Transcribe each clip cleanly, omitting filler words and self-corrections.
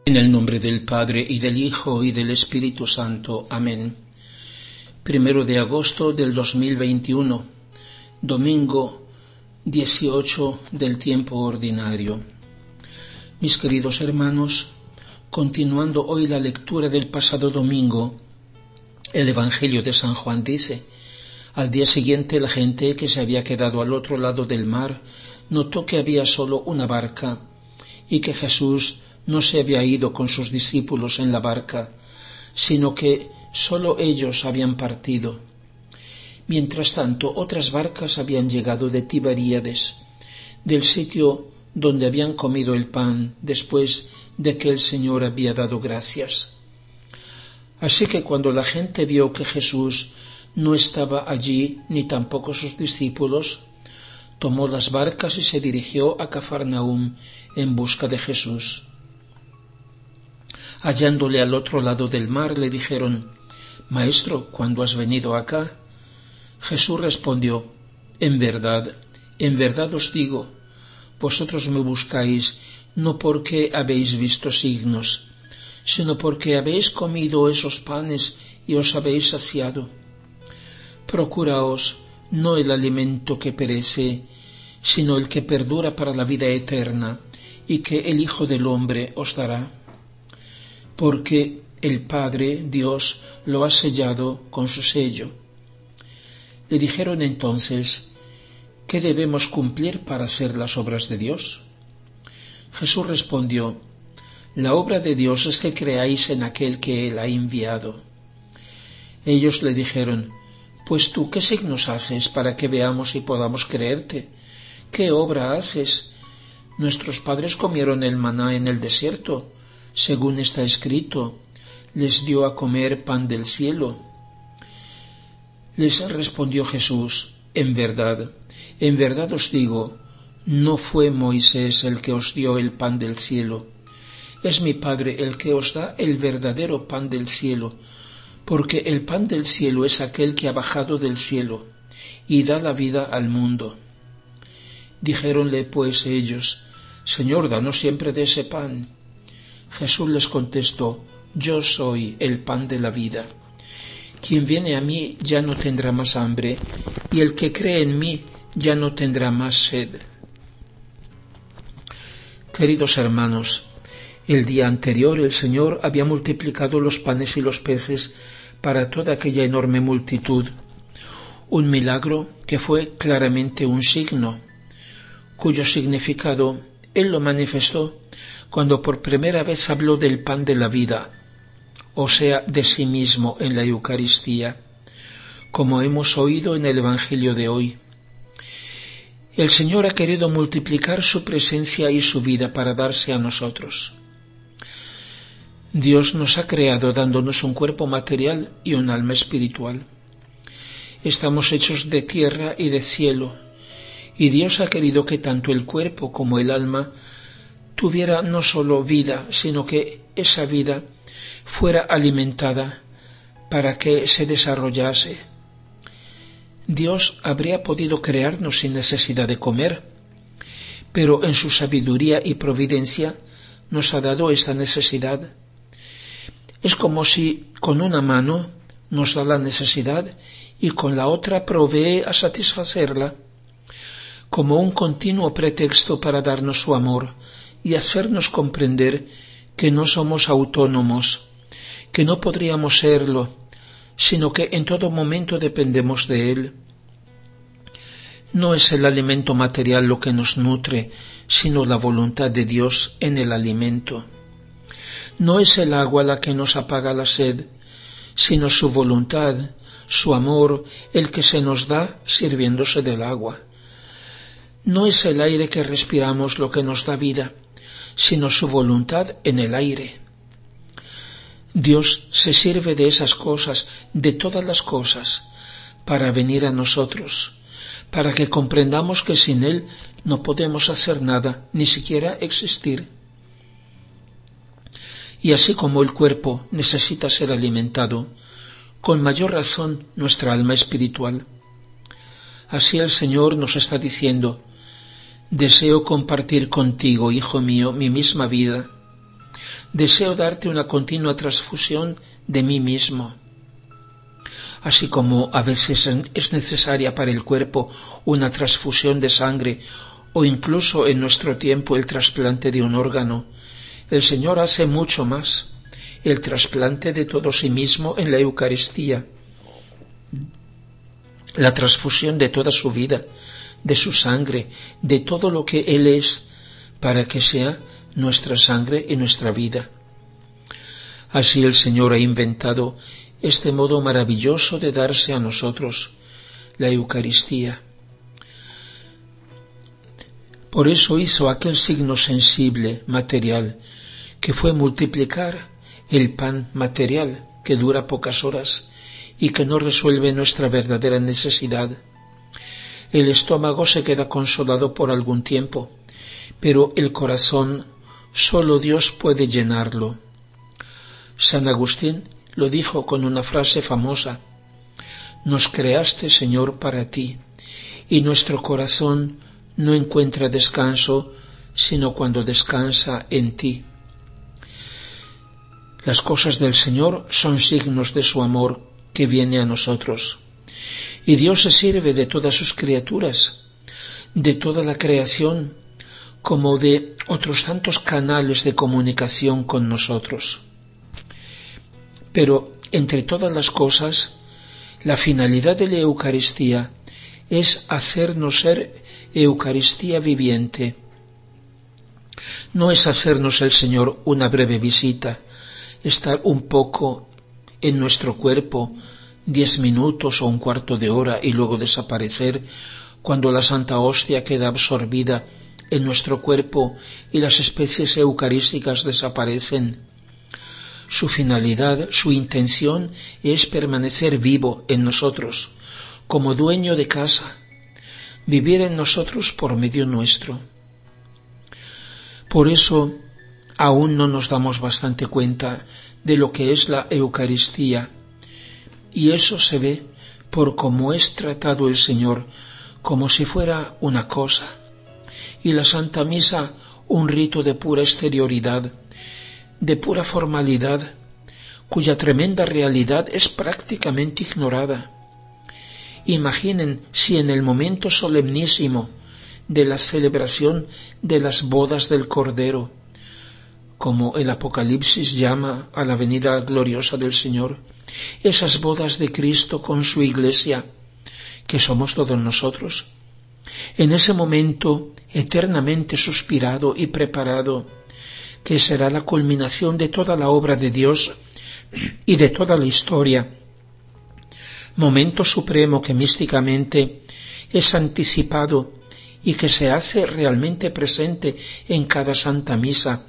En el nombre del Padre, y del Hijo, y del Espíritu Santo. Amén. 1 de agosto del 2021, domingo 18 del tiempo ordinario. Mis queridos hermanos, continuando hoy la lectura del pasado domingo, el Evangelio de San Juan dice: al día siguiente la gente que se había quedado al otro lado del mar notó que había solo una barca y que Jesús no se había ido con sus discípulos en la barca, sino que solo ellos habían partido. Mientras tanto, otras barcas habían llegado de Tiberíades, del sitio donde habían comido el pan después de que el Señor había dado gracias. Así que cuando la gente vio que Jesús no estaba allí, ni tampoco sus discípulos, tomó las barcas y se dirigió a Cafarnaúm en busca de Jesús. Hallándole al otro lado del mar, le dijeron: «Maestro, ¿cuándo has venido acá?» Jesús respondió: en verdad os digo, vosotros me buscáis no porque habéis visto signos, sino porque habéis comido esos panes y os habéis saciado. Procuraos no el alimento que perece, sino el que perdura para la vida eterna, y que el Hijo del Hombre os dará. Porque el Padre, Dios, lo ha sellado con su sello. Le dijeron entonces: ¿qué debemos cumplir para hacer las obras de Dios? Jesús respondió: la obra de Dios es que creáis en aquel que Él ha enviado. Ellos le dijeron: pues tú, ¿qué signos haces para que veamos y podamos creerte? ¿Qué obra haces? Nuestros padres comieron el maná en el desierto, según está escrito: les dio a comer pan del cielo. Les respondió Jesús: en verdad os digo, no fue Moisés el que os dio el pan del cielo, es mi Padre el que os da el verdadero pan del cielo, porque el pan del cielo es aquel que ha bajado del cielo y da la vida al mundo. Dijéronle pues ellos: Señor, danos siempre de ese pan. Jesús les contestó: yo soy el pan de la vida. Quien viene a mí ya no tendrá más hambre, y el que cree en mí ya no tendrá más sed. Queridos hermanos, el día anterior el Señor había multiplicado los panes y los peces para toda aquella enorme multitud, un milagro que fue claramente un signo, cuyo significado Él lo manifestó cuando por primera vez habló del pan de la vida, o sea, de sí mismo en la Eucaristía, como hemos oído en el Evangelio de hoy. El Señor ha querido multiplicar su presencia y su vida para darse a nosotros. Dios nos ha creado dándonos un cuerpo material y un alma espiritual. Estamos hechos de tierra y de cielo, y Dios ha querido que tanto el cuerpo como el alma tuviera no solo vida, sino que esa vida fuera alimentada para que se desarrollase. Dios habría podido crearnos sin necesidad de comer, pero en su sabiduría y providencia nos ha dado esta necesidad. Es como si con una mano nos da la necesidad y con la otra provee a satisfacerla, como un continuo pretexto para darnos su amor y hacernos comprender que no somos autónomos, que no podríamos serlo, sino que en todo momento dependemos de Él. No es el alimento material lo que nos nutre, sino la voluntad de Dios en el alimento. No es el agua la que nos apaga la sed, sino su voluntad, su amor, el que se nos da sirviéndose del agua. No es el aire que respiramos lo que nos da vida, sino su voluntad en el aire. Dios se sirve de esas cosas, de todas las cosas, para venir a nosotros, para que comprendamos que sin Él no podemos hacer nada, ni siquiera existir. Y así como el cuerpo necesita ser alimentado, con mayor razón nuestra alma espiritual. Así el Señor nos está diciendo: deseo compartir contigo, hijo mío, mi misma vida. Deseo darte una continua transfusión de mí mismo. Así como a veces es necesaria para el cuerpo una transfusión de sangre o incluso en nuestro tiempo el trasplante de un órgano, el Señor hace mucho más, el trasplante de todo sí mismo en la Eucaristía, la transfusión de toda su vida, de su sangre, de todo lo que Él es, para que sea nuestra sangre y nuestra vida. Así el Señor ha inventado este modo maravilloso de darse a nosotros, la Eucaristía. Por eso hizo aquel signo sensible, material, que fue multiplicar el pan material, que dura pocas horas y que no resuelve nuestra verdadera necesidad. El estómago se queda consolado por algún tiempo, pero el corazón solo Dios puede llenarlo. San Agustín lo dijo con una frase famosa: «Nos creaste, Señor, para ti, y nuestro corazón no encuentra descanso sino cuando descansa en ti». Las cosas del Señor son signos de su amor que viene a nosotros, y Dios se sirve de todas sus criaturas, de toda la creación, como de otros tantos canales de comunicación con nosotros. Pero entre todas las cosas, la finalidad de la Eucaristía es hacernos ser Eucaristía viviente. No es hacernos el Señor una breve visita, estar un poco en nuestro cuerpo, 10 minutos o un cuarto de hora y luego desaparecer cuando la Santa Hostia queda absorbida en nuestro cuerpo y las especies eucarísticas desaparecen. Su finalidad, su intención es permanecer vivo en nosotros, como dueño de casa, vivir en nosotros por medio nuestro. Por eso aún no nos damos bastante cuenta de lo que es la Eucaristía, y eso se ve por cómo es tratado el Señor como si fuera una cosa, y la Santa Misa un rito de pura exterioridad, de pura formalidad, cuya tremenda realidad es prácticamente ignorada. Imaginen si en el momento solemnísimo de la celebración de las bodas del Cordero, como el Apocalipsis llama a la venida gloriosa del Señor, esas bodas de Cristo con su Iglesia, que somos todos nosotros, en ese momento eternamente suspirado y preparado, que será la culminación de toda la obra de Dios y de toda la historia, momento supremo que místicamente es anticipado y que se hace realmente presente en cada Santa Misa.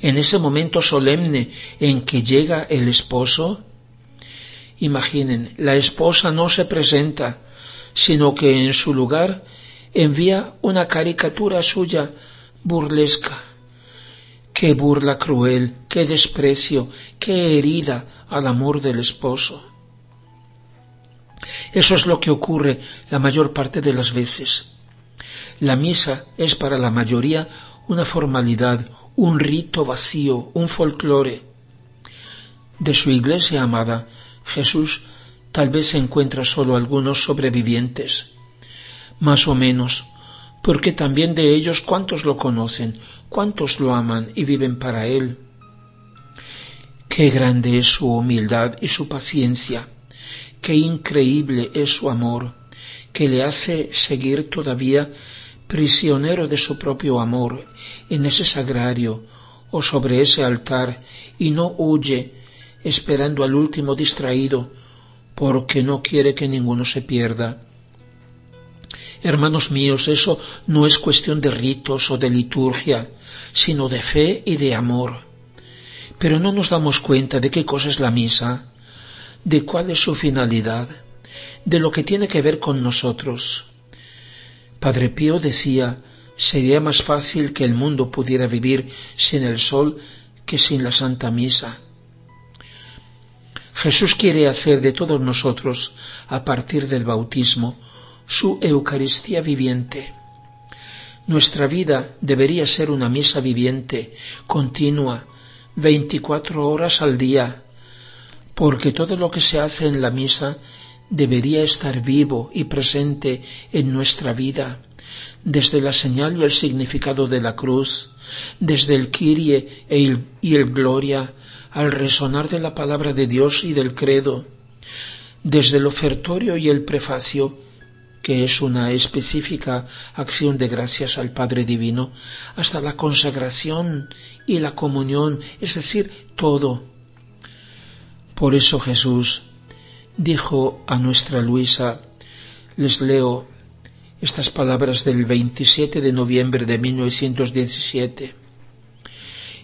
En ese momento solemne en que llega el esposo, imaginen, la esposa no se presenta, sino que en su lugar envía una caricatura suya burlesca. Qué burla cruel, qué desprecio, qué herida al amor del esposo. Eso es lo que ocurre la mayor parte de las veces. La misa es para la mayoría una formalidad, un rito vacío, un folclore. De su Iglesia amada, Jesús tal vez se encuentra solo algunos sobrevivientes, más o menos, porque también de ellos cuántos lo conocen, cuántos lo aman y viven para Él. Qué grande es su humildad y su paciencia, qué increíble es su amor, que le hace seguir todavía prisionero de su propio amor en ese sagrario o sobre ese altar, y no huye esperando al último distraído porque no quiere que ninguno se pierda. Hermanos míos, eso no es cuestión de ritos o de liturgia, sino de fe y de amor. Pero no nos damos cuenta de qué cosa es la misa, de cuál es su finalidad, de lo que tiene que ver con nosotros. Padre Pío decía: sería más fácil que el mundo pudiera vivir sin el sol que sin la Santa Misa. Jesús quiere hacer de todos nosotros, a partir del bautismo, su Eucaristía viviente. Nuestra vida debería ser una misa viviente, continua, 24 horas al día, porque todo lo que se hace en la misa debería estar vivo y presente en nuestra vida, desde la señal y el significado de la cruz, desde el Kyrie y el Gloria, al resonar de la palabra de Dios y del credo, desde el ofertorio y el prefacio, que es una específica acción de gracias al Padre Divino, hasta la consagración y la comunión, es decir, todo. Por eso Jesús dijo a nuestra Luisa, les leo estas palabras del 27 de noviembre de 1917.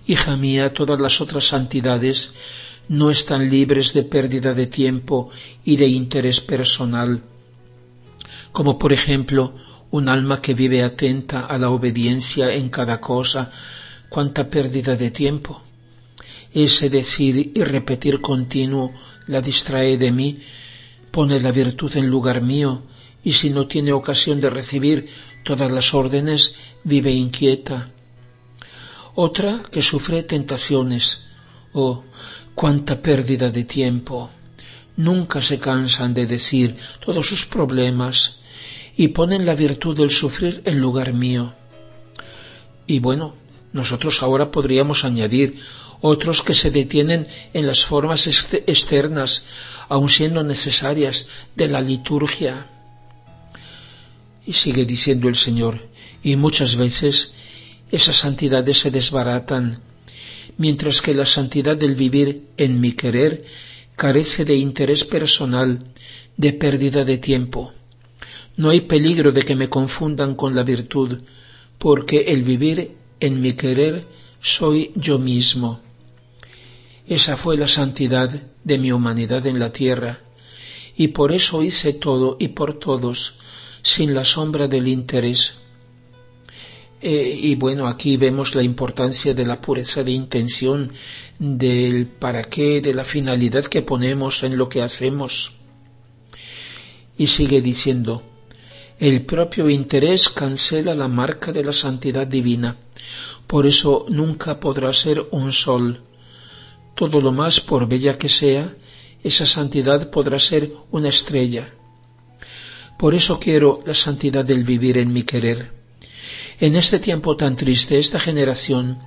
Hija mía, todas las otras santidades no están libres de pérdida de tiempo y de interés personal, como por ejemplo un alma que vive atenta a la obediencia en cada cosa. ¡Cuánta pérdida de tiempo! Ese decir y repetir continuo la distrae de mí, pone la virtud en lugar mío, y si no tiene ocasión de recibir todas las órdenes, vive inquieta. Otra que sufre tentaciones. ¡Oh, cuánta pérdida de tiempo! Nunca se cansan de decir todos sus problemas y ponen la virtud del sufrir en lugar mío. Y bueno, nosotros ahora podríamos añadir otros que se detienen en las formas externas, aun siendo necesarias, de la liturgia. Y sigue diciendo el Señor, y muchas veces esas santidades se desbaratan, mientras que la santidad del vivir en mi querer carece de interés personal, de pérdida de tiempo. No hay peligro de que me confundan con la virtud, porque el vivir en mi querer soy yo mismo. Esa fue la santidad de mi humanidad en la tierra, y por eso hice todo y por todos, sin la sombra del interés. Y bueno, aquí vemos la importancia de la pureza de intención, del para qué, de la finalidad que ponemos en lo que hacemos. Y sigue diciendo, el propio interés cancela la marca de la santidad divina, por eso nunca podrá ser un sol. Todo lo más, por bella que sea, esa santidad podrá ser una estrella. Por eso quiero la santidad del vivir en mi querer. En este tiempo tan triste, esta generación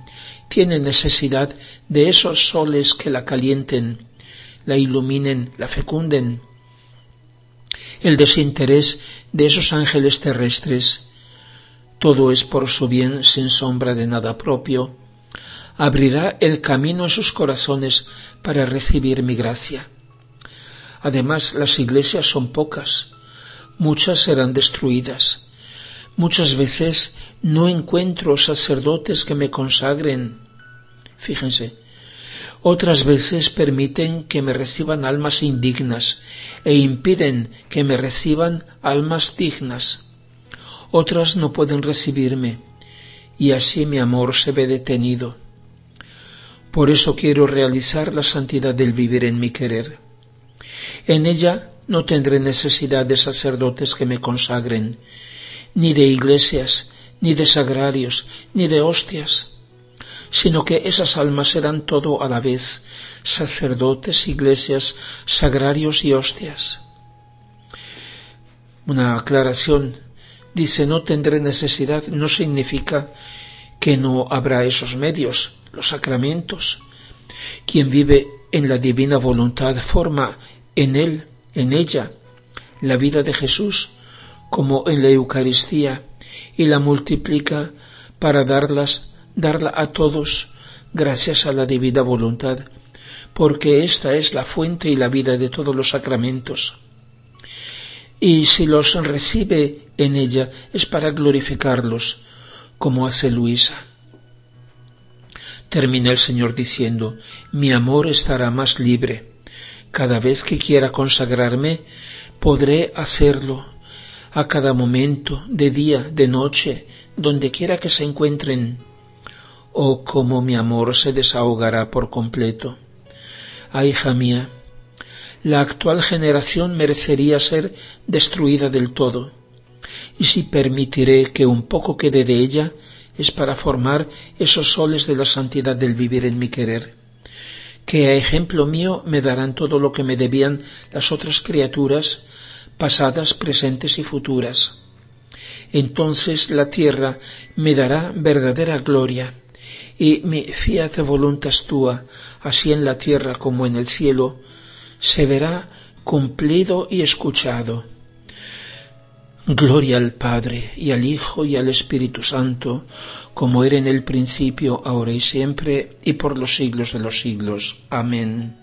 tiene necesidad de esos soles que la calienten, la iluminen, la fecunden. El desinterés de esos ángeles terrestres, todo es por su bien sin sombra de nada propio, abrirá el camino a sus corazones para recibir mi gracia. Además, las iglesias son pocas, muchas serán destruidas. Muchas veces no encuentro sacerdotes que me consagren. Fíjense, otras veces permiten que me reciban almas indignas e impiden que me reciban almas dignas. Otras no pueden recibirme y así mi amor se ve detenido. Por eso quiero realizar la santidad del vivir en mi querer. En ella no tendré necesidad de sacerdotes que me consagren, ni de iglesias, ni de sagrarios, ni de hostias, sino que esas almas serán todo a la vez, sacerdotes, iglesias, sagrarios y hostias. Una aclaración, dice no tendré necesidad, no significa que no habrá esos medios, los sacramentos. Quien vive en la divina voluntad forma en él, en ella, la vida de Jesús, como en la Eucaristía, y la multiplica para darla a todos gracias a la divina voluntad, porque esta es la fuente y la vida de todos los sacramentos. Y si los recibe en ella es para glorificarlos, como hace Luisa. Termina el Señor diciendo, mi amor estará más libre. Cada vez que quiera consagrarme, podré hacerlo, a cada momento, de día, de noche, donde quiera que se encuentren. Oh, cómo mi amor se desahogará por completo. Ah, hija mía, la actual generación merecería ser destruida del todo, y si permitiré que un poco quede de ella, es para formar esos soles de la santidad del vivir en mi querer, que a ejemplo mío me darán todo lo que me debían las otras criaturas, pasadas, presentes y futuras. Entonces la tierra me dará verdadera gloria, y mi fiat voluntas tua, así en la tierra como en el cielo, se verá cumplido y escuchado. Gloria al Padre, y al Hijo, y al Espíritu Santo, como era en el principio, ahora y siempre, y por los siglos de los siglos. Amén.